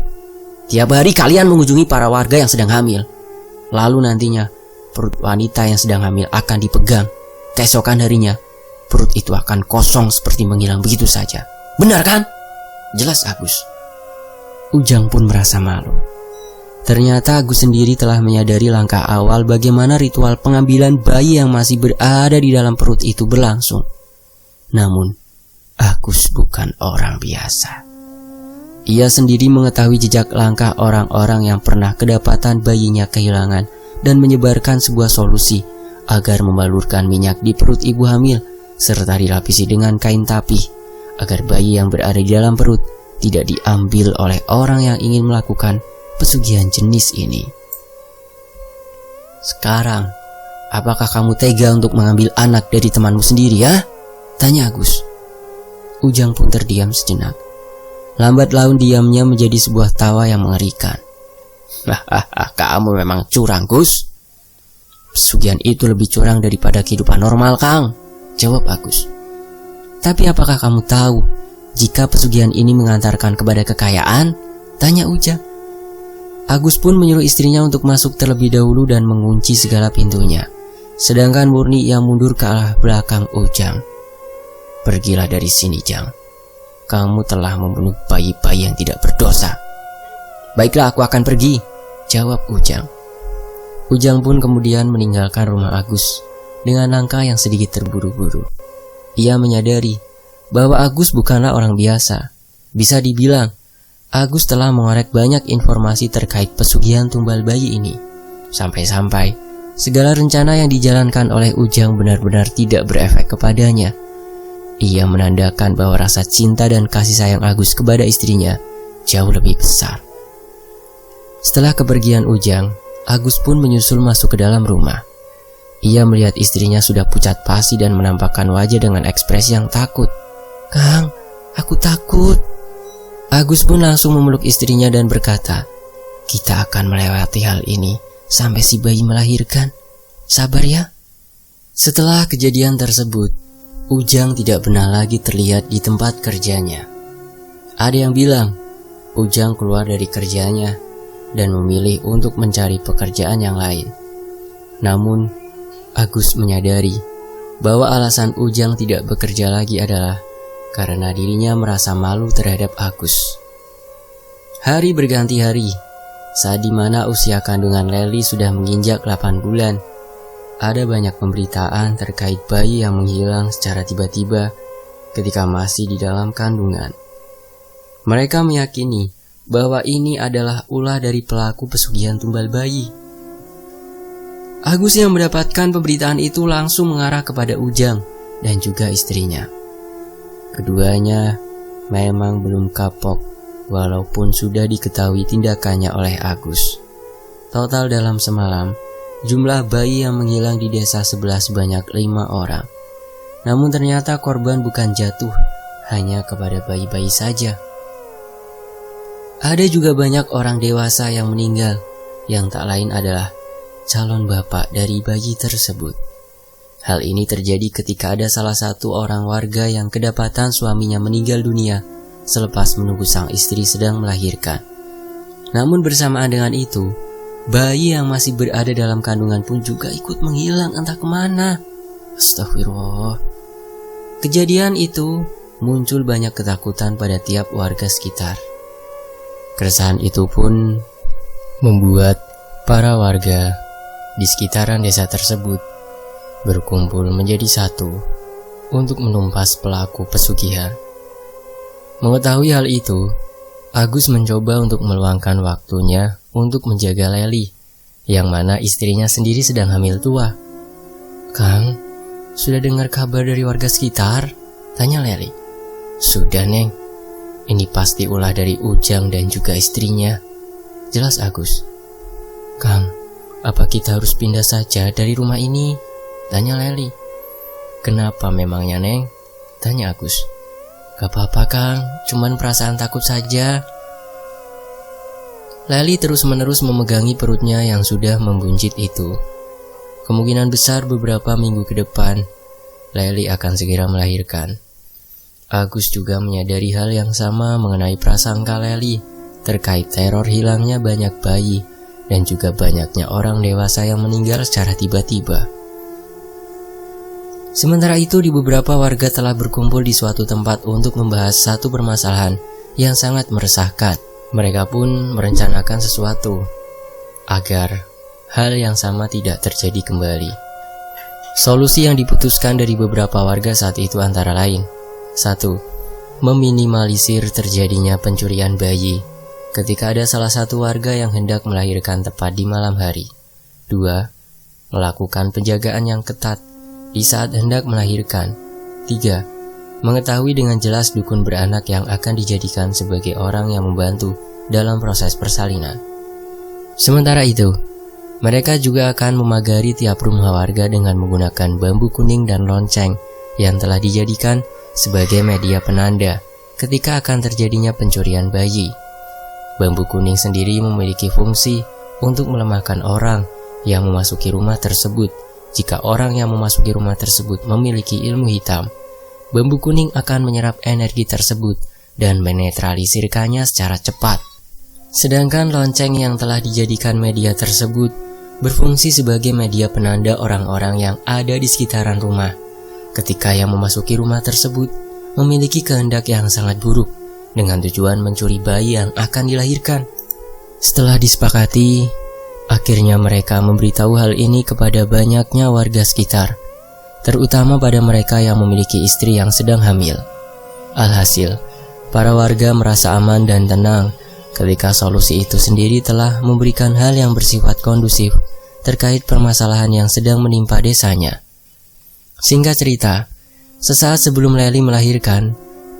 [SPEAKER 1] tiap hari kalian mengunjungi para warga yang sedang hamil. Lalu nantinya perut wanita yang sedang hamil akan dipegang. Keesokan harinya perut itu akan kosong seperti menghilang begitu saja. Benar kan? Jelas Agus. Ujang pun merasa malu. Ternyata Agus sendiri telah menyadari langkah awal bagaimana ritual pengambilan bayi yang masih berada di dalam perut itu berlangsung. Namun, Agus bukan orang biasa. Ia sendiri mengetahui jejak langkah orang-orang yang pernah kedapatan bayinya kehilangan dan menyebarkan sebuah solusi agar membalurkan minyak di perut ibu hamil serta dilapisi dengan kain tapih agar bayi yang berada di dalam perut tidak diambil oleh orang yang ingin melakukan pesugihan jenis ini. Sekarang, apakah kamu tega untuk mengambil anak dari temanmu sendiri ya? Tanya Agus. Ujang pun terdiam sejenak. Lambat laun diamnya menjadi sebuah tawa yang mengerikan. Kamu memang curang, Gus. Pesugihan itu lebih curang daripada kehidupan normal, Kang, jawab Agus. Tapi apakah kamu tahu jika pesugihan ini mengantarkan kepada kekayaan? Tanya Ujang. Agus pun menyuruh istrinya untuk masuk terlebih dahulu dan mengunci segala pintunya. Sedangkan Murni yang mundur ke arah belakang Ujang. Pergilah dari sini, Jang. Kamu telah membunuh bayi-bayi yang tidak berdosa. Baiklah, aku akan pergi, jawab Ujang. Ujang pun kemudian meninggalkan rumah Agus dengan langkah yang sedikit terburu-buru. Ia menyadari bahwa Agus bukanlah orang biasa. Bisa dibilang, Agus telah mengorek banyak informasi terkait pesugihan tumbal bayi ini. Sampai-sampai segala rencana yang dijalankan oleh Ujang benar-benar tidak berefek kepadanya. Ia menandakan bahwa rasa cinta dan kasih sayang Agus kepada istrinya jauh lebih besar. Setelah kepergian Ujang, Agus pun menyusul masuk ke dalam rumah. Ia melihat istrinya sudah pucat pasi dan menampakkan wajah dengan ekspresi yang takut. Kang, aku takut. Agus pun langsung memeluk istrinya dan berkata, kita akan melewati hal ini sampai si bayi melahirkan. Sabar ya. Setelah kejadian tersebut, Ujang tidak pernah lagi terlihat di tempat kerjanya. Ada yang bilang, Ujang keluar dari kerjanya dan memilih untuk mencari pekerjaan yang lain. Namun, Agus menyadari bahwa alasan Ujang tidak bekerja lagi adalah karena dirinya merasa malu terhadap Agus. Hari berganti hari, saat dimana usia kandungan Lely sudah menginjak 8 bulan. Ada banyak pemberitaan terkait bayi yang menghilang secara tiba-tiba ketika masih di dalam kandungan. Mereka meyakini bahwa ini adalah ulah dari pelaku pesugihan tumbal bayi. Agus yang mendapatkan pemberitaan itu langsung mengarah kepada Ujang dan juga istrinya. Keduanya memang belum kapok walaupun sudah diketahui tindakannya oleh Agus. Total dalam semalam, jumlah bayi yang menghilang di desa sebelah sebanyak 5 orang. Namun ternyata korban bukan jatuh hanya kepada bayi-bayi saja. Ada juga banyak orang dewasa yang meninggal, yang tak lain adalah calon bapak dari bayi tersebut. Hal ini terjadi ketika ada salah satu orang warga yang kedapatan suaminya meninggal dunia selepas menunggu sang istri sedang melahirkan. Namun bersamaan dengan itu, bayi yang masih berada dalam kandungan pun juga ikut menghilang entah kemana. Astagfirullah. Kejadian itu muncul banyak ketakutan pada tiap warga sekitar. Keresahan itu pun membuat para warga di sekitaran desa tersebut berkumpul menjadi satu untuk menumpas pelaku pesugihan. Mengetahui hal itu, Agus mencoba untuk meluangkan waktunya untuk menjaga Lely, yang mana istrinya sendiri sedang hamil tua. Kang, sudah dengar kabar dari warga sekitar? Tanya Lely. Sudah, Neng. Ini pasti ulah dari Ujang dan juga istrinya. Jelas Agus. Kang, apa kita harus pindah saja dari rumah ini? Tanya Lely. Kenapa memangnya, Neng? Tanya Agus. Gak apa-apa, Kang, cuman perasaan takut saja. Lely terus-menerus memegangi perutnya yang sudah membuncit itu. Kemungkinan besar beberapa minggu ke depan, Lely akan segera melahirkan. Agus juga menyadari hal yang sama mengenai prasangka Lely terkait teror hilangnya banyak bayi dan juga banyaknya orang dewasa yang meninggal secara tiba-tiba. Sementara itu di beberapa warga telah berkumpul di suatu tempat untuk membahas satu permasalahan yang sangat meresahkan. Mereka pun merencanakan sesuatu agar hal yang sama tidak terjadi kembali. Solusi yang diputuskan dari beberapa warga saat itu antara lain: 1. Meminimalisir terjadinya pencurian bayi ketika ada salah satu warga yang hendak melahirkan tepat di malam hari. 2. Melakukan penjagaan yang ketat di saat hendak melahirkan. 3. Mengetahui dengan jelas dukun beranak yang akan dijadikan sebagai orang yang membantu dalam proses persalinan. Sementara itu, mereka juga akan memagari tiap rumah warga dengan menggunakan bambu kuning dan lonceng yang telah dijadikan sebagai media penanda ketika akan terjadinya pencurian bayi. Bambu kuning sendiri memiliki fungsi untuk melemahkan orang yang memasuki rumah tersebut. Jika orang yang memasuki rumah tersebut memiliki ilmu hitam, bambu kuning akan menyerap energi tersebut dan menetralisirkannya secara cepat. Sedangkan lonceng yang telah dijadikan media tersebut berfungsi sebagai media penanda orang-orang yang ada di sekitaran rumah ketika yang memasuki rumah tersebut memiliki kehendak yang sangat buruk dengan tujuan mencuri bayi yang akan dilahirkan. Setelah disepakati, akhirnya mereka memberitahu hal ini kepada banyaknya warga sekitar, terutama pada mereka yang memiliki istri yang sedang hamil. Alhasil, para warga merasa aman dan tenang ketika solusi itu sendiri telah memberikan hal yang bersifat kondusif terkait permasalahan yang sedang menimpa desanya. Singkat cerita, sesaat sebelum Lely melahirkan,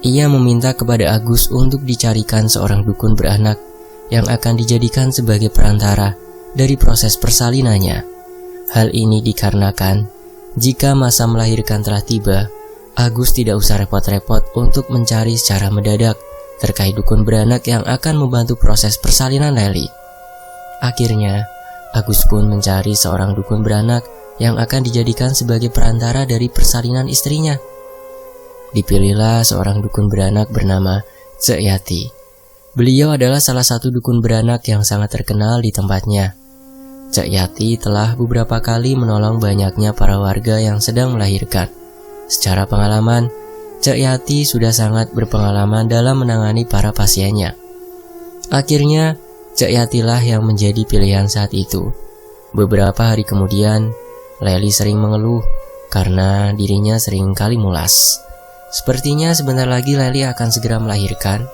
[SPEAKER 1] ia meminta kepada Agus untuk dicarikan seorang dukun beranak yang akan dijadikan sebagai perantara dari proses persalinannya. Hal ini dikarenakan jika masa melahirkan telah tiba, Agus tidak usah repot-repot untuk mencari secara mendadak terkait dukun beranak yang akan membantu proses persalinan Lely. Akhirnya, Agus pun mencari seorang dukun beranak yang akan dijadikan sebagai perantara dari persalinan istrinya. Dipilihlah seorang dukun beranak bernama Cek Yati. Beliau adalah salah satu dukun beranak yang sangat terkenal di tempatnya. Cek Yati telah beberapa kali menolong banyaknya para warga yang sedang melahirkan. Secara pengalaman, Cek Yati sudah sangat berpengalaman dalam menangani para pasiennya. Akhirnya, Cek Yatilah yang menjadi pilihan saat itu. Beberapa hari kemudian, Lely sering mengeluh karena dirinya sering kali mulas. Sepertinya sebentar lagi Lely akan segera melahirkan.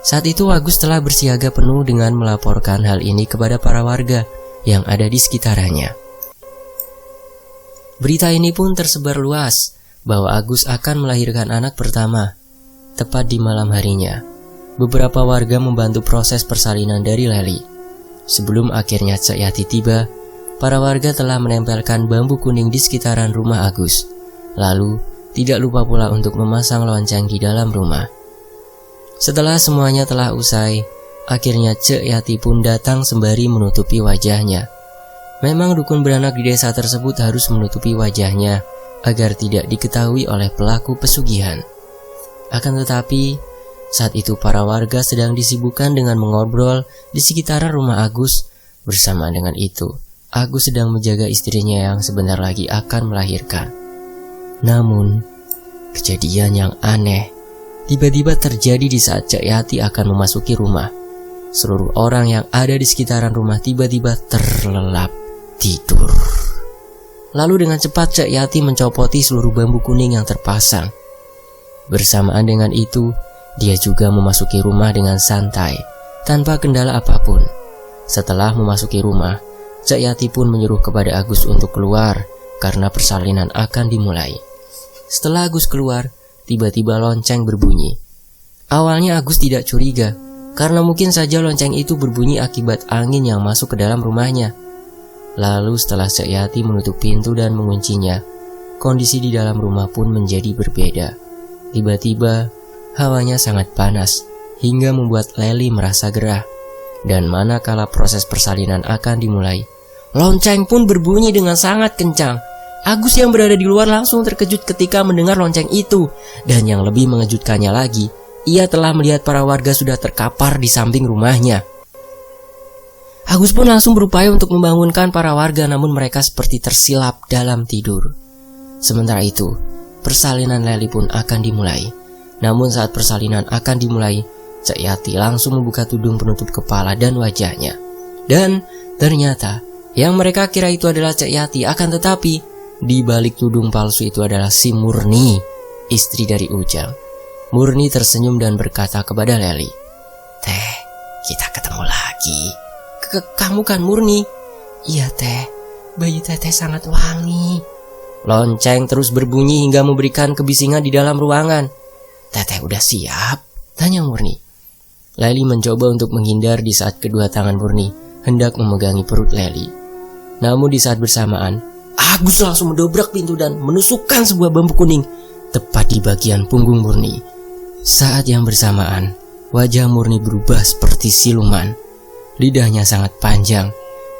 [SPEAKER 1] Saat itu Agus telah bersiaga penuh dengan melaporkan hal ini kepada para warga yang ada di sekitarannya. Berita ini pun tersebar luas bahwa Agus akan melahirkan anak pertama tepat di malam harinya. Beberapa warga membantu proses persalinan dari Lely. Sebelum akhirnya Cek Yati tiba, para warga telah menempelkan bambu kuning di sekitaran rumah Agus. Lalu, tidak lupa pula untuk memasang lonceng di dalam rumah. Setelah semuanya telah usai, akhirnya Cek Yati pun datang sembari menutupi wajahnya. Memang dukun beranak di desa tersebut harus menutupi wajahnya agar tidak diketahui oleh pelaku pesugihan. Akan tetapi, saat itu para warga sedang disibukkan dengan mengobrol di sekitaran rumah Agus. Bersama dengan itu, Agus sedang menjaga istrinya yang sebentar lagi akan melahirkan. Namun, kejadian yang aneh tiba-tiba terjadi di saat Cek Yati akan memasuki rumah. Seluruh orang yang ada di sekitaran rumah tiba-tiba terlelap tidur. Lalu dengan cepat Cek Yati mencopoti seluruh bambu kuning yang terpasang. Bersamaan dengan itu, dia juga memasuki rumah dengan santai, tanpa kendala apapun. Setelah memasuki rumah, Cek Yati pun menyuruh kepada Agus untuk keluar karena persalinan akan dimulai. Setelah Agus keluar, tiba-tiba lonceng berbunyi. Awalnya Agus tidak curiga, karena mungkin saja lonceng itu berbunyi akibat angin yang masuk ke dalam rumahnya. Lalu setelah Cek Yati menutup pintu dan menguncinya, kondisi di dalam rumah pun menjadi berbeda. Tiba-tiba, hawanya sangat panas, hingga membuat Lely merasa gerah. Dan manakala proses persalinan akan dimulai, lonceng pun berbunyi dengan sangat kencang. Agus yang berada di luar langsung terkejut ketika mendengar lonceng itu. Dan yang lebih mengejutkannya lagi, ia telah melihat para warga sudah terkapar di samping rumahnya. Agus pun langsung berupaya untuk membangunkan para warga, namun mereka seperti tersilap dalam tidur. Sementara itu, persalinan Leli pun akan dimulai. Namun saat persalinan akan dimulai, Cek Yati langsung membuka tudung penutup kepala dan wajahnya. Dan ternyata yang mereka kira itu adalah Cek Yati, akan tetapi di balik tudung palsu itu adalah si Murni, istri dari Ujang. Murni tersenyum dan berkata kepada Leli, "Teh, kita ketemu lagi." Kamu kan Murni?" "Iya teh, bayi teteh sangat wangi." Lonceng terus berbunyi hingga memberikan kebisingan di dalam ruangan. "Teteh udah siap?" tanya Murni. Leli mencoba untuk menghindar di saat kedua tangan Murni hendak memegangi perut Leli. Namun di saat bersamaan, Agus langsung mendobrak pintu dan menusukkan sebuah bambu kuning tepat di bagian punggung Murni. Saat yang bersamaan, wajah Murni berubah seperti siluman. Lidahnya sangat panjang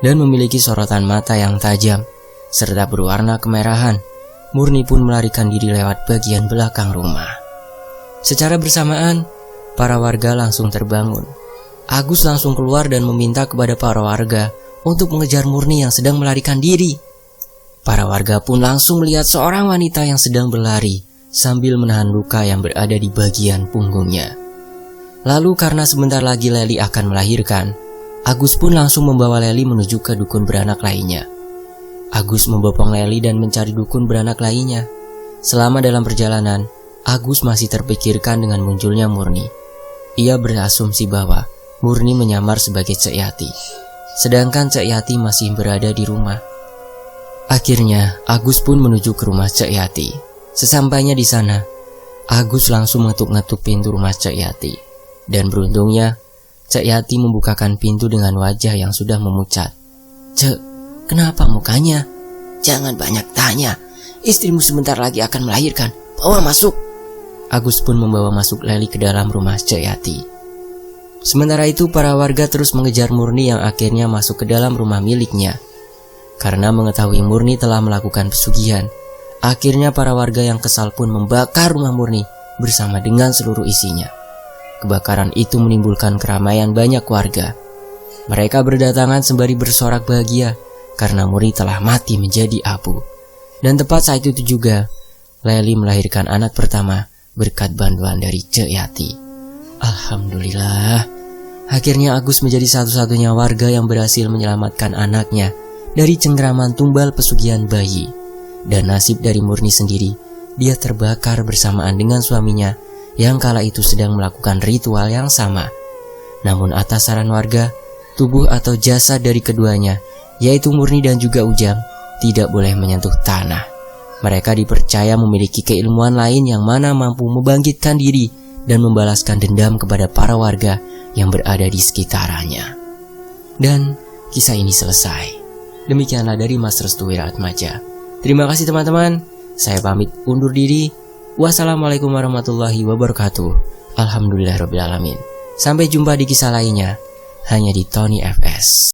[SPEAKER 1] dan memiliki sorotan mata yang tajam serta berwarna kemerahan. Murni pun melarikan diri lewat bagian belakang rumah. Secara bersamaan, para warga langsung terbangun. Agus langsung keluar dan meminta kepada para warga untuk mengejar Murni yang sedang melarikan diri. Para warga pun langsung melihat seorang wanita yang sedang berlari sambil menahan luka yang berada di bagian punggungnya. Lalu karena sebentar lagi Leli akan melahirkan, Agus pun langsung membawa Leli menuju ke dukun beranak lainnya. Agus membopong Leli dan mencari dukun beranak lainnya. Selama dalam perjalanan, Agus masih terpikirkan dengan munculnya Murni. Ia berasumsi bahwa Murni menyamar sebagai Cek Yati, sedangkan Cek Yati masih berada di rumah. Akhirnya, Agus pun menuju ke rumah Cek Yati. Sesampainya di sana, Agus langsung mengetuk-ngetuk pintu rumah Cek Yati. Dan beruntungnya, Cek Yati membukakan pintu dengan wajah yang sudah memucat. "Cek, kenapa mukanya?" "Jangan banyak tanya, istrimu sebentar lagi akan melahirkan. Bawa masuk." Agus pun membawa masuk Leli ke dalam rumah Cek Yati. Sementara itu para warga terus mengejar Murni yang akhirnya masuk ke dalam rumah miliknya. Karena mengetahui Murni telah melakukan pesugihan, akhirnya para warga yang kesal pun membakar rumah Murni bersama dengan seluruh isinya. Kebakaran itu menimbulkan keramaian banyak warga. Mereka berdatangan sembari bersorak bahagia karena Murni telah mati menjadi abu. Dan tepat saat itu juga, Leli melahirkan anak pertama berkat bantuan dari Cek Yati. Alhamdulillah, akhirnya Agus menjadi satu-satunya warga yang berhasil menyelamatkan anaknya dari cengkraman tumbal pesugihan bayi. Dan nasib dari Murni sendiri, dia terbakar bersamaan dengan suaminya yang kala itu sedang melakukan ritual yang sama. Namun atas saran warga, tubuh atau jasad dari keduanya, yaitu Murni dan juga Ujang, tidak boleh menyentuh tanah. Mereka dipercaya memiliki keilmuan lain yang mana mampu membangkitkan diri dan membalaskan dendam kepada para warga yang berada di sekitarnya. Dan kisah ini selesai. Demikianlah dari Mas Restu Wiratmaja. Terima kasih teman-teman. Saya pamit undur diri. Wassalamualaikum warahmatullahi wabarakatuh. Alhamdulillahirrabbilalamin. Sampai jumpa di kisah lainnya hanya di Tony FS.